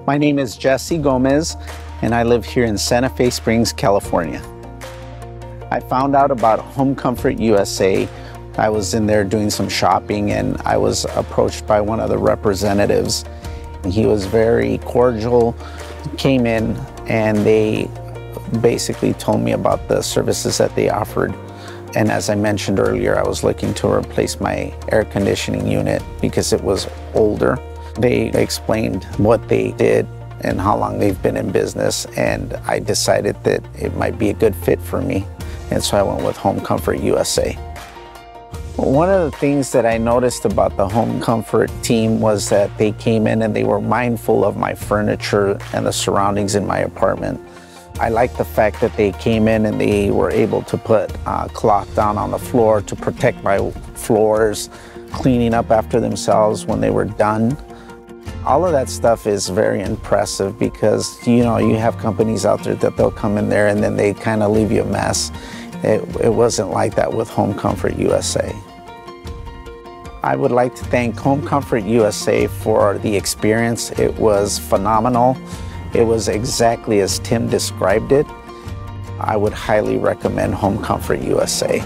My name is Jesse Gomez, and I live here in Santa Fe Springs, California. I found out about Home Comfort USA. I was in there doing some shopping, and I was approached by one of the representatives. He was very cordial, came in, and they basically told me about the services that they offered. And as I mentioned earlier, I was looking to replace my air conditioning unit because it was older. They explained what they did and how long they've been in business, and I decided that it might be a good fit for me. And so I went with Home Comfort USA. One of the things that I noticed about the Home Comfort team was that they came in and they were mindful of my furniture and the surroundings in my apartment. I like the fact that they came in and they were able to put cloth down on the floor to protect my floors, cleaning up after themselves when they were done. All of that stuff is very impressive because, you have companies out there that they'll come in there and then they kind of leave you a mess. It wasn't like that with Home Comfort USA. I would like to thank Home Comfort USA for the experience. It was phenomenal. It was exactly as Tim described it. I would highly recommend Home Comfort USA.